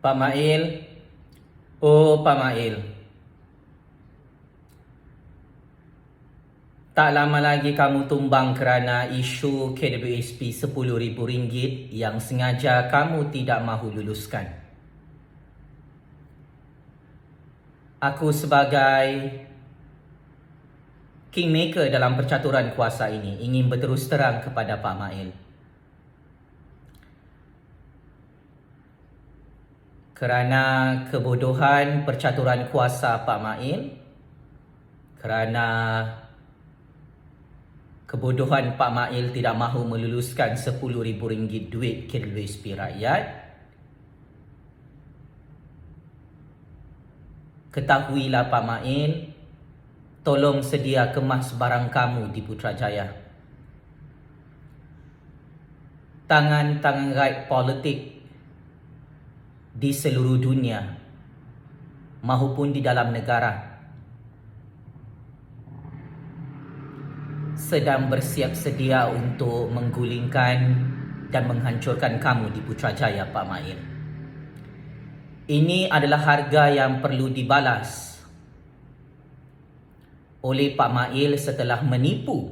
Pak Mail, oh Pak Mail, tak lama lagi kamu tumbang kerana isu KWSP RM10,000 yang sengaja kamu tidak mahu luluskan. Aku sebagai kingmaker dalam percaturan kuasa ini ingin berterus terang kepada Pak Mail. Kerana kebodohan percaturan kuasa Pak Mail, kerana kebodohan Pak Mail tidak mahu meluluskan RM10,000 duit KWSP rakyat, ketahuilah Pak Mail, tolong sedia kemas barang kamu di Putrajaya. Tangan-tangan raib politik di seluruh dunia maupun di dalam negara sedang bersiap sedia untuk menggulingkan dan menghancurkan kamu di Putrajaya, Pak Mail. Ini adalah harga yang perlu dibalas oleh Pak Mail setelah menipu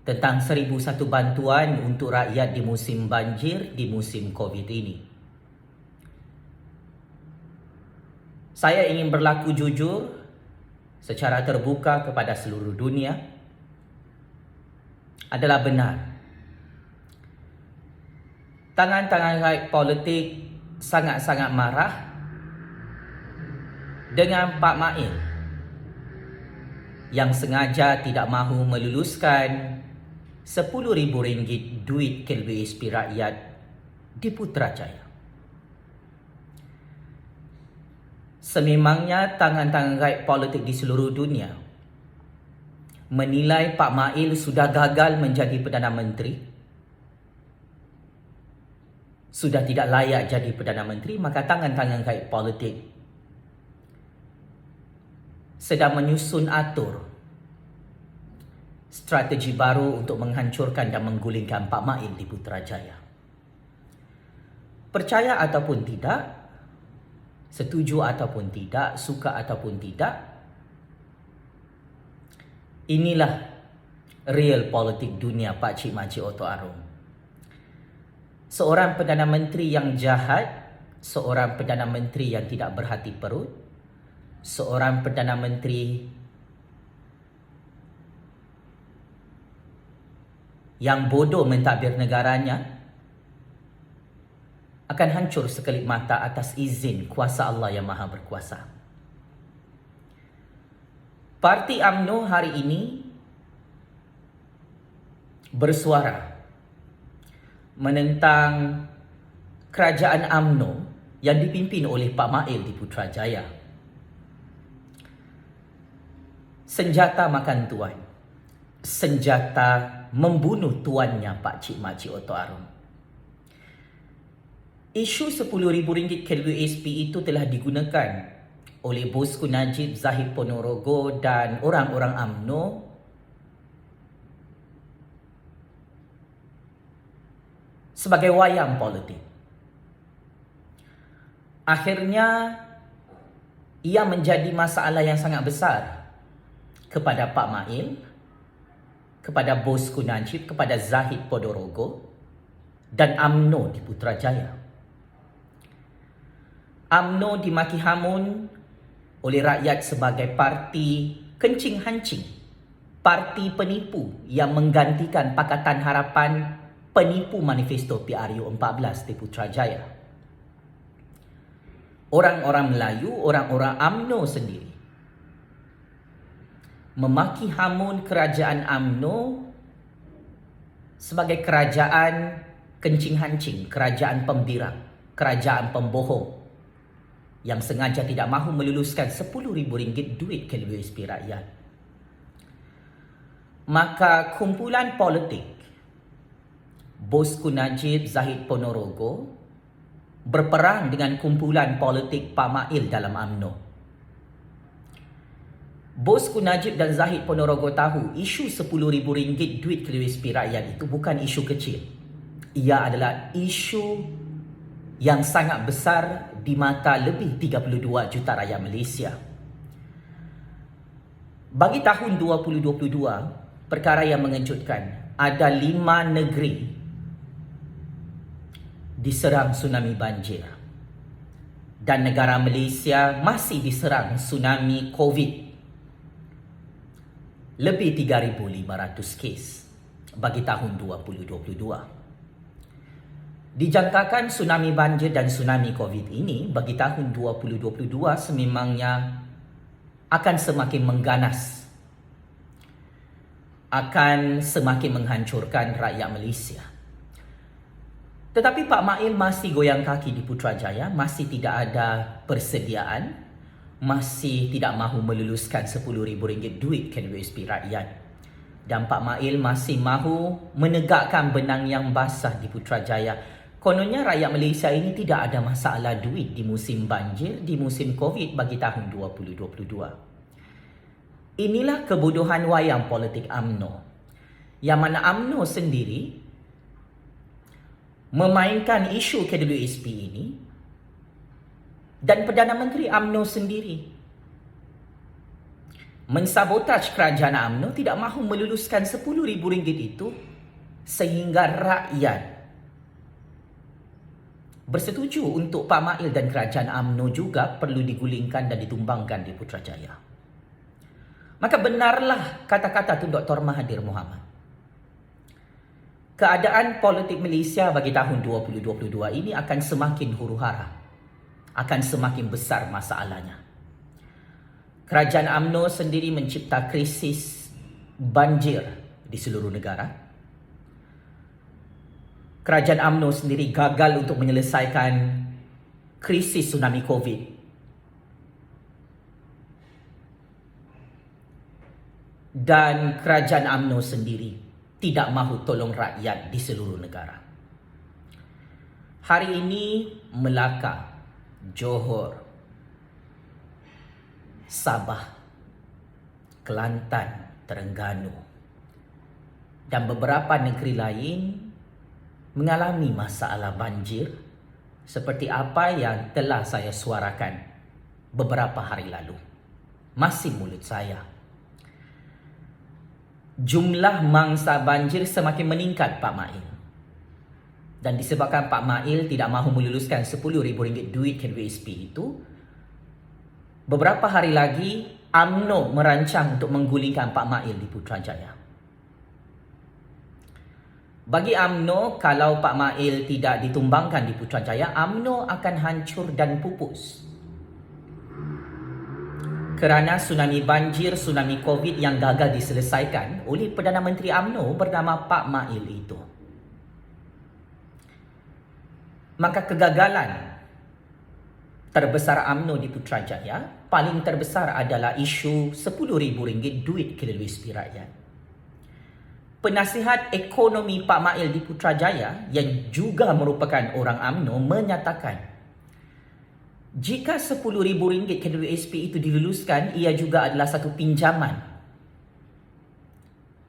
tentang 1,001 bantuan untuk rakyat di musim banjir, di musim COVID ini. Saya ingin berlaku jujur secara terbuka kepada seluruh dunia. Adalah benar. Tangan-tangan rakyat politik sangat-sangat marah dengan Pak Mail yang sengaja tidak mahu meluluskan RM10,000 duit KWSP rakyat di Putrajaya. Sememangnya tangan-tangan rakyat politik di seluruh dunia menilai Pak Mail sudah gagal menjadi Perdana Menteri, sudah tidak layak jadi Perdana Menteri, maka tangan-tangan rakyat politik sedang menyusun atur strategi baru untuk menghancurkan dan menggulingkan Pak Mail di Putrajaya. Percaya ataupun tidak, setuju ataupun tidak, suka ataupun tidak, inilah real politik dunia Pak Cik Makcik Oto Arum. Seorang Perdana Menteri yang jahat, seorang Perdana Menteri yang tidak berhati perut, seorang Perdana Menteri yang bodoh mentadbir negaranya akan hancur sekelip mata atas izin kuasa Allah yang Maha Berkuasa. Parti UMNO hari ini bersuara menentang kerajaan UMNO yang dipimpin oleh Pak Mail di Putrajaya. Senjata makan tuan, senjata membunuh tuannya Pak Cik Makcik Oto Arum. Isu RM10,000 KWSP itu telah digunakan oleh Bosku Najib, Zahid Ponorogo dan orang-orang UMNO sebagai wayang politik. Akhirnya ia menjadi masalah yang sangat besar kepada Pak Mail, kepada Bosku Najib, kepada Zahid Ponorogo dan UMNO di Putrajaya. UMNO dimaki hamun oleh rakyat sebagai parti kencing hancing, parti penipu yang menggantikan Pakatan Harapan penipu manifesto PRU 14 di Putrajaya. Orang-orang Melayu, orang-orang UMNO sendiri memaki hamun kerajaan UMNO sebagai kerajaan kencing hancing, kerajaan pembirang, kerajaan pembohong yang sengaja tidak mahu meluluskan RM10,000 duit KWSP rakyat. Maka kumpulan politik Bosku Najib, Zahid Ponorogo berperang dengan kumpulan politik Pak Mail dalam UMNO. Bosku Najib dan Zahid Ponorogo tahu isu RM10,000 duit KWSP rakyat itu bukan isu kecil. Ia adalah isu yang sangat besar di mata lebih 32 juta rakyat Malaysia. Bagi tahun 2022, perkara yang mengejutkan, ada 5 negeri diserang tsunami banjir. Dan negara Malaysia masih diserang tsunami COVID. Lebih 3,500 kes bagi tahun 2022. Dijangkakan tsunami banjir dan tsunami COVID ini bagi tahun 2022 sememangnya akan semakin mengganas, akan semakin menghancurkan rakyat Malaysia. Tetapi Pak Mail masih goyang kaki di Putrajaya, masih tidak ada persediaan, masih tidak mahu meluluskan RM10,000 duit KWSP rakyat. Dan Pak Mail masih mahu menegakkan benang yang basah di Putrajaya. Kononnya rakyat Malaysia ini tidak ada masalah duit di musim banjir, di musim COVID bagi tahun 2022. Inilah kebodohan wayang politik UMNO. Yang mana UMNO sendiri memainkan isu KWSP ini dan Perdana Menteri UMNO sendiri mensabotaj kerajaan UMNO tidak mahu meluluskan RM10,000 itu sehingga rakyat bersetuju untuk Pak Mail dan kerajaan UMNO juga perlu digulingkan dan ditumbangkan di Putrajaya. Maka benarlah kata-kata Tun Dr. Mahathir Mohamad. Keadaan politik Malaysia bagi tahun 2022 ini akan semakin huru-hara, akan semakin besar masalahnya. Kerajaan UMNO sendiri mencipta krisis banjir di seluruh negara. Kerajaan UMNO sendiri gagal untuk menyelesaikan krisis tsunami COVID. Dan kerajaan UMNO sendiri tidak mahu tolong rakyat di seluruh negara. Hari ini Melaka, Johor, Sabah, Kelantan, Terengganu dan beberapa negeri lain mengalami masalah banjir seperti apa yang telah saya suarakan beberapa hari lalu. Masih mulut saya. Jumlah mangsa banjir semakin meningkat Pak Mail. Dan disebabkan Pak Mail tidak mahu meluluskan RM10,000 duit KWSP itu, beberapa hari lagi UMNO merancang untuk menggulingkan Pak Mail di Putrajaya. Bagi UMNO, kalau Pak Mail tidak ditumbangkan di Putrajaya, UMNO akan hancur dan pupus. Kerana tsunami banjir, tsunami COVID yang gagal diselesaikan oleh Perdana Menteri UMNO bernama Pak Mail itu. Maka kegagalan terbesar UMNO di Putrajaya paling terbesar adalah isu RM10,000 duit KWSP rakyat. Penasihat ekonomi Pak Mail di Putrajaya yang juga merupakan orang UMNO menyatakan jika RM10,000 KWSP itu diluluskan, ia juga adalah satu pinjaman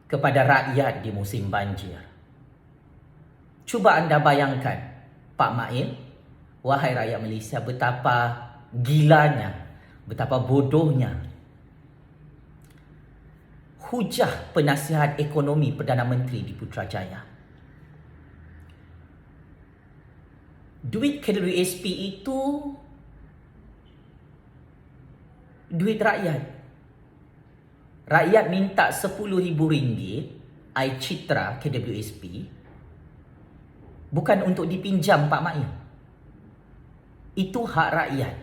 kepada rakyat di musim banjir. Cuba anda bayangkan, Pak Mail, wahai rakyat Malaysia, betapa gilanya, betapa bodohnya hujah penasihat ekonomi Perdana Menteri di Putrajaya. Duit KWSP itu duit rakyat. Rakyat minta RM10,000 air citra KWSP bukan untuk dipinjam Pak Mail. Itu hak rakyat.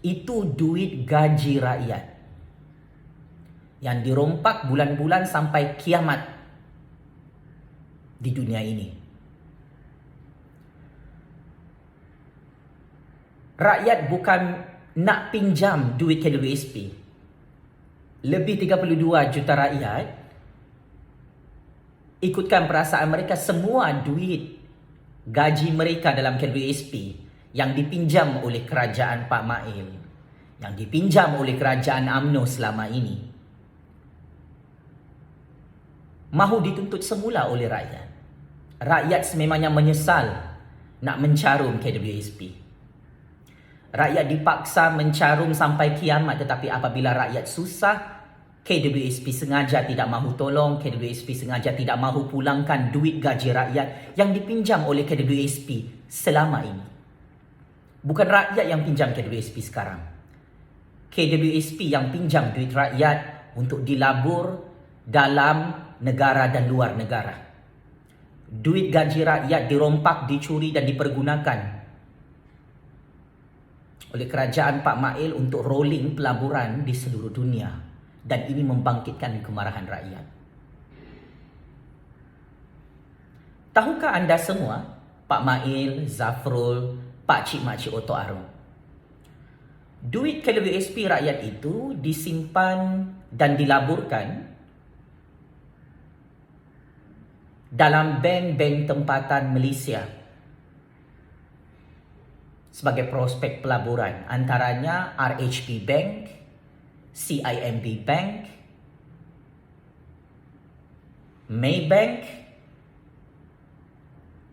Itu duit gaji rakyat yang dirompak bulan-bulan sampai kiamat di dunia ini. Rakyat bukan nak pinjam duit KWSP. Lebih 32 juta rakyat ikutkan perasaan mereka, semua duit gaji mereka dalam KWSP yang dipinjam oleh kerajaan Pak Mail, yang dipinjam oleh kerajaan UMNO selama ini, mahu dituntut semula oleh rakyat. Rakyat sememangnya menyesal nak mencarum KWSP. Rakyat dipaksa mencarum sampai kiamat, tetapi apabila rakyat susah, KWSP sengaja tidak mahu tolong, KWSP sengaja tidak mahu pulangkan duit gaji rakyat yang dipinjam oleh KWSP selama ini. Bukan rakyat yang pinjam KWSP sekarang. KWSP yang pinjam duit rakyat untuk dilabur dalam negara dan luar negara. Duit gaji rakyat dirompak, dicuri dan dipergunakan oleh kerajaan Pak Mail untuk rolling pelaburan di seluruh dunia. Dan ini membangkitkan kemarahan rakyat. Tahukah anda semua, Pak Mail, Zafrul, Pak Cik Makcik Oto Arum, duit KWSP rakyat itu disimpan dan dilaburkan dalam bank-bank tempatan Malaysia sebagai prospek pelaburan, antaranya RHB Bank, CIMB Bank, Maybank,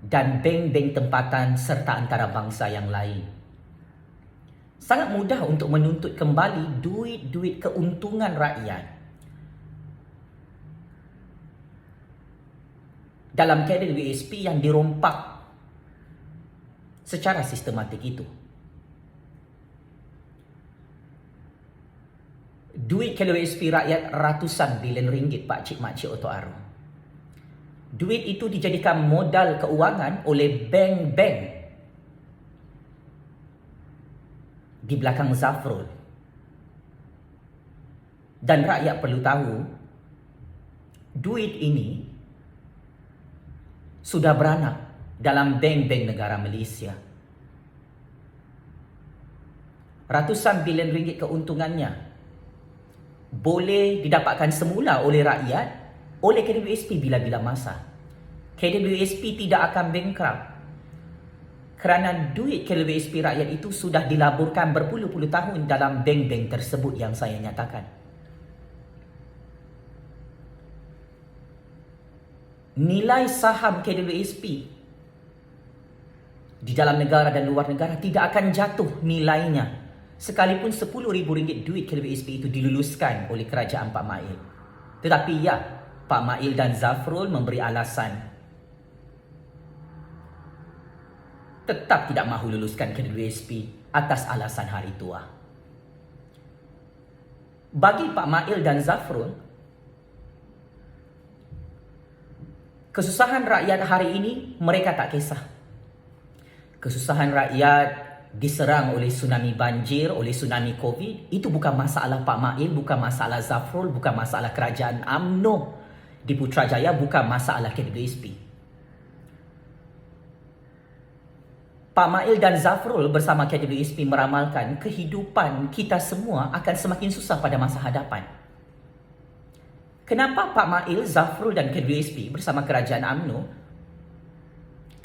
dan bank-bank tempatan serta antarabangsa yang lain. Sangat mudah untuk menuntut kembali duit-duit keuntungan rakyat dalam KWSP yang dirompak secara sistematik itu. Duit KWSP rakyat ratusan bilion ringgit, Pak Cik Makcik Oto Arum. Duit itu dijadikan modal keuangan oleh bank-bank di belakang Zafrul. Dan rakyat perlu tahu, duit ini sudah beranak dalam bank-bank negara Malaysia. Ratusan bilion ringgit keuntungannya boleh didapatkan semula oleh rakyat, oleh KWSP bila-bila masa. KWSP tidak akan bankrupt kerana duit KWSP rakyat itu sudah dilaburkan berpuluh-puluh tahun dalam bank-bank tersebut yang saya nyatakan. Nilai saham KWSP di dalam negara dan luar negara tidak akan jatuh nilainya sekalipun RM10,000 duit KWSP itu diluluskan oleh kerajaan Pak Mail. Tetapi ya, Pak Mail dan Zafrul memberi alasan tetap tidak mahu luluskan KWSP atas alasan hari tua. Bagi Pak Mail dan Zafrul, kesusahan rakyat hari ini mereka tak kisah. Kesusahan rakyat diserang oleh tsunami banjir, oleh tsunami COVID, itu bukan masalah Pak Mail, bukan masalah Zafrul, bukan masalah kerajaan UMNO di Putrajaya, bukan masalah KWSP. Pak Mail dan Zafrul bersama KWSP meramalkan kehidupan kita semua akan semakin susah pada masa hadapan. Kenapa Pak Mail, Zafrul dan KWSP bersama kerajaan UMNO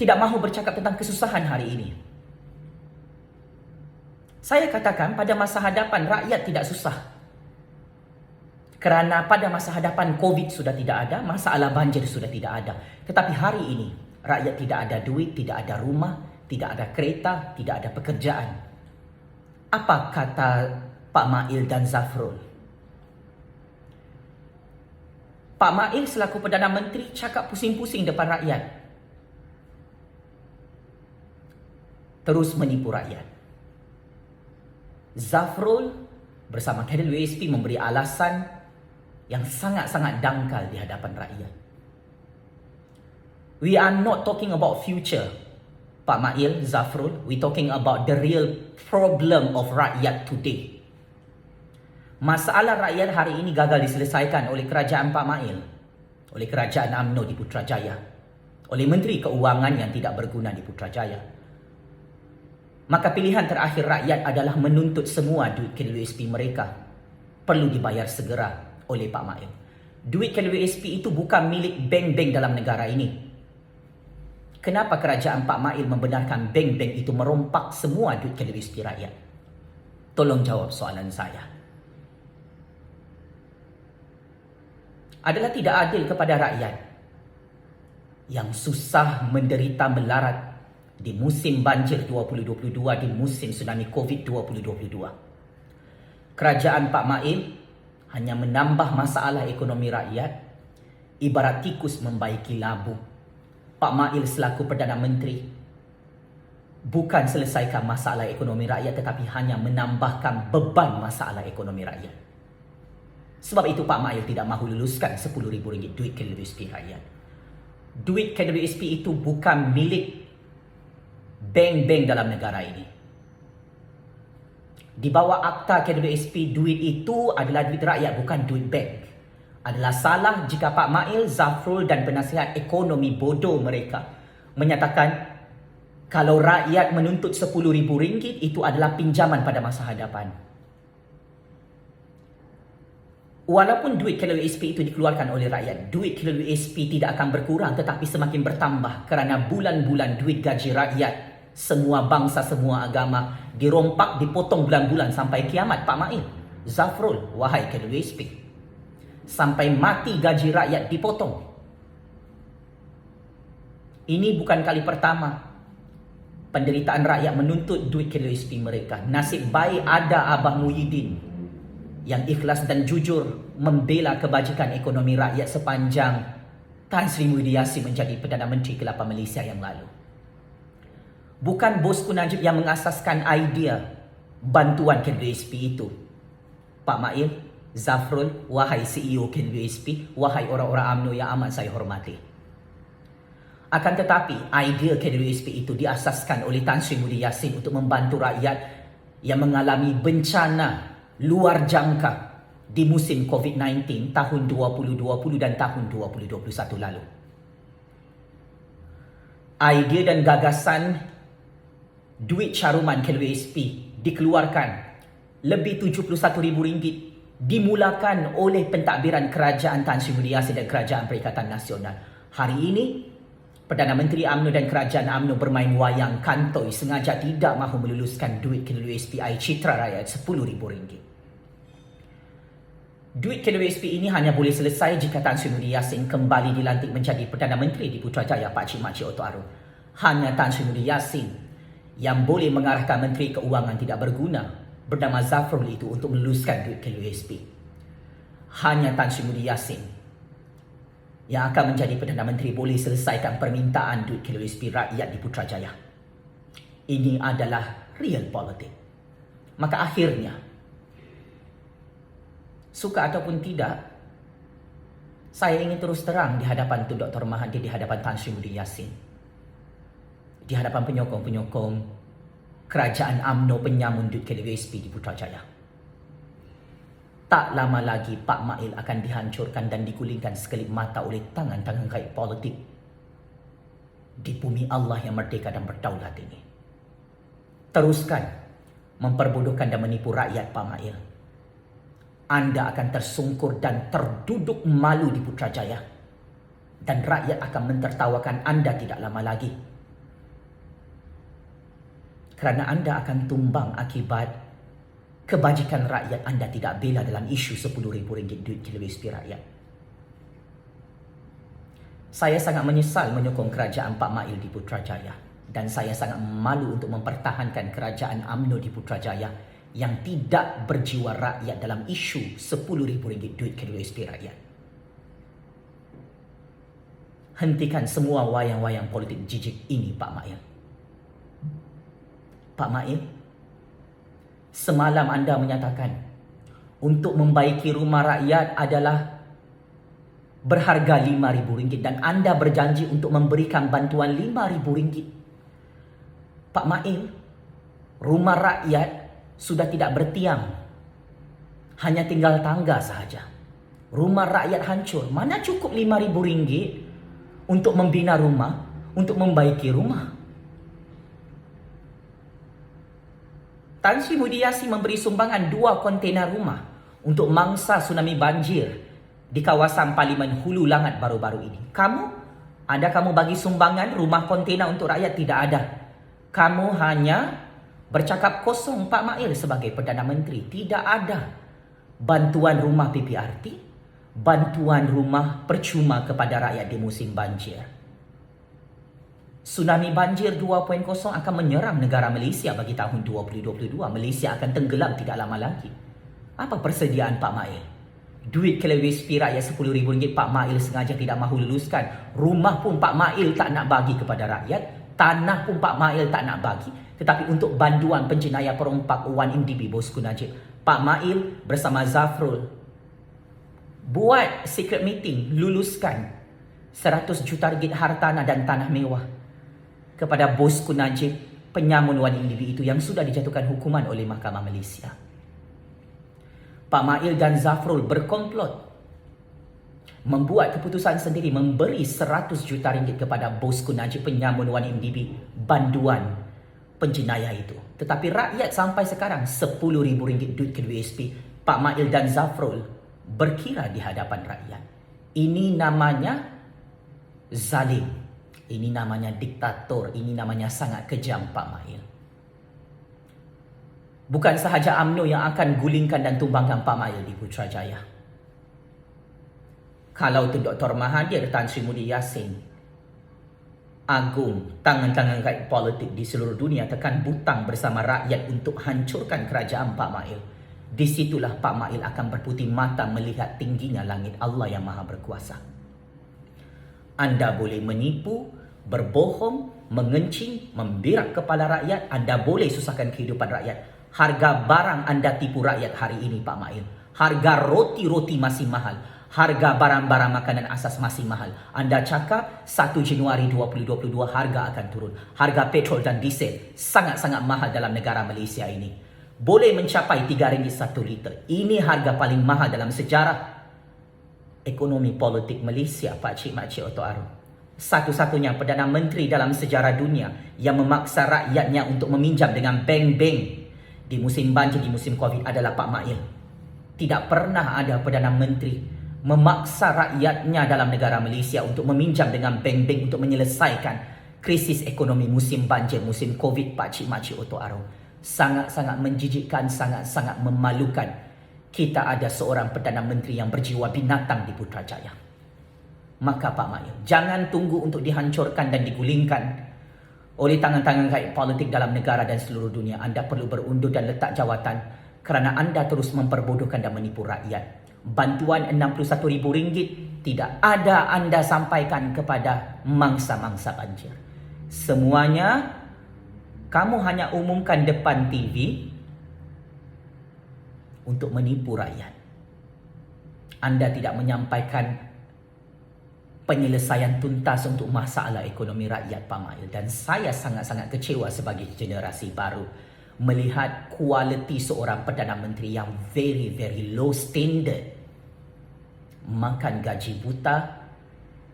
tidak mahu bercakap tentang kesusahan hari ini? Saya katakan pada masa hadapan rakyat tidak susah. Kerana pada masa hadapan COVID sudah tidak ada, masalah banjir sudah tidak ada. Tetapi hari ini rakyat tidak ada duit, tidak ada rumah, tidak ada kereta, tidak ada pekerjaan. Apa kata Pak Mail dan Zafrul? Pak Mail selaku Perdana Menteri cakap pusing-pusing depan rakyat. Terus menipu rakyat. Zafrul bersama KWSP memberi alasan yang sangat-sangat dangkal di hadapan rakyat. We are not talking about future, Pak Mail, Zafrul. We talking about the real problem of rakyat today. Masalah rakyat hari ini gagal diselesaikan oleh kerajaan Pak Mail, oleh kerajaan UMNO di Putrajaya, oleh Menteri Keuangan yang tidak berguna di Putrajaya. Maka pilihan terakhir rakyat adalah menuntut semua duit KWSP mereka perlu dibayar segera oleh Pak Mail. Duit KWSP itu bukan milik bank-bank dalam negara ini. Kenapa kerajaan Pak Mail membenarkan bank-bank itu merompak semua duit KWSP rakyat? Tolong jawab soalan saya. Adalah tidak adil kepada rakyat yang susah, menderita, melarat di musim banjir 2022, di musim tsunami COVID 2022. Kerajaan Pak Mail hanya menambah masalah ekonomi rakyat, ibarat tikus membaiki labu. Pak Mail selaku Perdana Menteri bukan selesaikan masalah ekonomi rakyat, tetapi hanya menambahkan beban masalah ekonomi rakyat. Sebab itu Pak Mail tidak mahu luluskan RM10,000 duit KWSP rakyat. Duit KWSP itu bukan milik bank-bank dalam negara ini. Di bawah akta KWSP, duit itu adalah duit rakyat, bukan duit bank. Adalah salah jika Pak Mail, Zafrul dan penasihat ekonomi bodoh mereka menyatakan kalau rakyat menuntut RM10,000 itu adalah pinjaman pada masa hadapan. Walaupun duit KWSP itu dikeluarkan oleh rakyat, duit KWSP tidak akan berkurang tetapi semakin bertambah kerana bulan-bulan duit gaji rakyat, semua bangsa, semua agama dirompak, dipotong bulan-bulan sampai kiamat. Pak Mail, Zafrul, wahai KWSP, sampai mati gaji rakyat dipotong. Ini bukan kali pertama penderitaan rakyat menuntut duit KWSP mereka. Nasib baik ada Abah Muhyiddin yang ikhlas dan jujur membela kebajikan ekonomi rakyat sepanjang Tan Sri Muhyiddin Yassin menjadi Perdana Menteri ke-8 Malaysia yang lalu. Bukan bosku Najib yang mengasaskan idea bantuan KWSP itu. Pak Mail, Zafrul, wahai CEO KWSP, wahai orang-orang UMNO yang amat saya hormati. Akan tetapi, idea KWSP itu diasaskan oleh Tan Sri Muhyiddin Yassin untuk membantu rakyat yang mengalami bencana luar jangka di musim COVID-19 tahun 2020 dan tahun 2021 lalu. Idea dan gagasan duit caruman KWSP dikeluarkan lebih RM71,000 dimulakan oleh pentadbiran kerajaan Tan Sri Muhyiddin Yassin dan Kerajaan Perikatan Nasional. Hari ini, Perdana Menteri UMNO dan Kerajaan UMNO bermain wayang kantoi sengaja tidak mahu meluluskan duit KWSP Citra Rakyat RM10,000. Duit KWSP ini hanya boleh selesai jika Tan Sri Muhyiddin Yassin kembali dilantik menjadi Perdana Menteri di Putrajaya Pakcik Makcik Oto Aru. Hanya Tan Sri Muhyiddin Yassin yang boleh mengarahkan Menteri Keuangan tidak berguna bernama Zafrul itu untuk meluluskan duit KWSP. Hanya Tan Sri Muhyiddin Yassin yang akan menjadi Perdana Menteri boleh selesaikan permintaan duit KWSP rakyat di Putrajaya. Ini adalah real politik. Maka akhirnya, suka ataupun tidak, saya ingin terus terang di hadapan Tun Dr. Mahathir, di hadapan Tan Sri Muhyiddin Yassin, di hadapan penyokong-penyokong Kerajaan UMNO penyamun duit KWSP di Putrajaya. Tak lama lagi Pak Mail akan dihancurkan dan digulingkan sekelip mata oleh tangan-tangan gaib politik di bumi Allah yang merdeka dan berdaulat ini. Teruskan memperbodohkan dan menipu rakyat, Pak Mail. Anda akan tersungkur dan terduduk malu di Putrajaya, dan rakyat akan mentertawakan Anda tidak lama lagi. Kerana Anda akan tumbang akibat kebajikan rakyat Anda tidak bela dalam isu RM10,000 duit KWSP rakyat. Saya sangat menyesal menyokong kerajaan Pak Mail di Putrajaya, dan saya sangat malu untuk mempertahankan kerajaan UMNO di Putrajaya yang tidak berjiwa rakyat dalam isu RM10,000 duit KWSP rakyat. Hentikan semua wayang-wayang politik jijik ini, Pak Mail. Pak Mail, semalam anda menyatakan untuk membaiki rumah rakyat adalah berharga RM5,000 dan anda berjanji untuk memberikan bantuan RM5,000. Pak Mail, rumah rakyat sudah tidak bertiang, hanya tinggal tangga sahaja. Rumah rakyat hancur. Mana cukup RM5,000 untuk membina rumah, untuk membaiki rumah? Tan Sri Muhyiddin Yassin memberi sumbangan 2 kontainer rumah untuk mangsa tsunami banjir di kawasan Parlimen Hulu Langat baru-baru ini. Kamu bagi sumbangan rumah kontainer untuk rakyat? Tidak ada. Kamu hanya bercakap kosong, Pak Mail, sebagai Perdana Menteri. Tidak ada bantuan rumah PPRT, bantuan rumah percuma kepada rakyat di musim banjir. Tsunami banjir 2.0 akan menyerang negara Malaysia bagi tahun 2022. Malaysia akan tenggelam tidak lama lagi. Apa persediaan Pak Mail? Duit KWSP rakyat RM10,000 Pak Mail sengaja tidak mahu luluskan. Rumah pun Pak Mail tak nak bagi kepada rakyat. Tanah pun Pak Mail tak nak bagi. Tetapi untuk banduan penjenayah perompak 1MDB Bosku Najib, Pak Mail bersama Zafrul buat secret meeting, luluskan RM100 juta hartanah dan tanah mewah kepada Bosku Najib, penyamun 1MDB itu yang sudah dijatuhkan hukuman oleh Mahkamah Malaysia. Pak Mail dan Zafrul berkomplot membuat keputusan sendiri memberi RM100 juta kepada Bosku Najib, penyamun 1MDB, banduan penjenayah itu. Tetapi rakyat sampai sekarang RM10,000 duit KWSP. Pak Mail dan Zafrul berkira di hadapan rakyat. Ini namanya zalim. Ini namanya diktator. Ini namanya sangat kejam Pak Mail. Bukan sahaja UMNO yang akan gulingkan dan tumbangkan Pak Mail di Putrajaya. Kalau itu Dr. Mahathir, Tan Sri Muhyiddin Yassin, Agung, tangan-tangan kait politik di seluruh dunia tekan butang bersama rakyat untuk hancurkan kerajaan Pak Mail. Disitulah Pak Mail akan berputih mata melihat tingginya langit Allah yang Maha Berkuasa. Anda boleh menipu, berbohong, mengencing, membirak kepala rakyat. Anda boleh susahkan kehidupan rakyat. Harga barang anda tipu rakyat hari ini Pak Mail. Harga roti-roti masih mahal. Harga barang-barang makanan asas masih mahal. Anda cakap 1 Januari 2022 harga akan turun. Harga petrol dan diesel sangat-sangat mahal dalam negara Malaysia ini. Boleh mencapai RM3 1 liter. Ini harga paling mahal dalam sejarah ekonomi politik Malaysia, Pak Cik Mak Cik Oto Aru. Satu-satunya Perdana Menteri dalam sejarah dunia yang memaksa rakyatnya untuk meminjam dengan bank-bank di musim banjir, di musim Covid adalah Pak Mail. Tidak pernah ada Perdana Menteri memaksa rakyatnya dalam negara Malaysia untuk meminjam dengan bank-bank untuk menyelesaikan krisis ekonomi musim banjir, musim Covid, Pak Cik Mak Cik Oto Aru. Sangat-sangat menjijikkan, sangat-sangat memalukan. Kita ada seorang Perdana Menteri yang berjiwa binatang di Putrajaya. Maka Pak Mail, jangan tunggu untuk dihancurkan dan digulingkan oleh tangan-tangan kait politik dalam negara dan seluruh dunia. Anda perlu berundur dan letak jawatan kerana anda terus memperbodohkan dan menipu rakyat. Bantuan RM61,000 tidak ada anda sampaikan kepada mangsa-mangsa banjir. Semuanya kamu hanya umumkan depan TV untuk menipu rakyat. Anda tidak menyampaikan penyelesaian tuntas untuk masalah ekonomi rakyat Pak Mail. Dan saya sangat-sangat kecewa sebagai generasi baru melihat kualiti seorang Perdana Menteri yang very low standard. Makan gaji buta,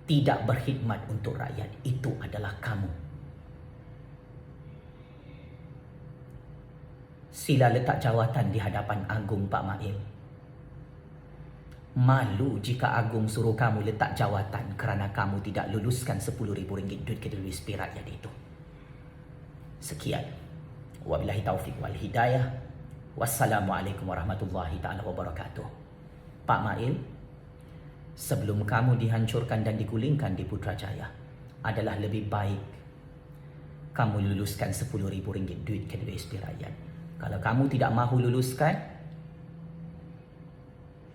tidak berkhidmat untuk rakyat. Itu adalah kamu. Sila letak jawatan di hadapan Agung Pak Mail. Malu jika Agung suruh kamu letak jawatan kerana kamu tidak luluskan RM10,000 duit KWSP rakyat itu. Sekian. Wabillahi taufiq wal hidayah. Wassalamualaikum warahmatullahi taala wabarakatuh. Pak Mail, sebelum kamu dihancurkan dan digulingkan di Putrajaya, adalah lebih baik kamu luluskan RM10,000 duit KWSP rakyat. Kalau kamu tidak mahu luluskan,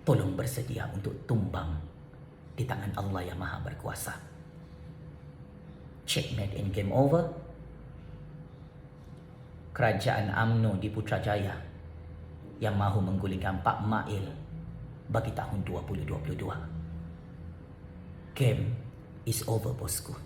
tolong bersedia untuk tumbang di tangan Allah yang Maha Berkuasa. Checkmate and game over. Kerajaan UMNO di Putrajaya yang mahu menggulingkan Pak Mail bagi tahun 2022. Game is over, bosku.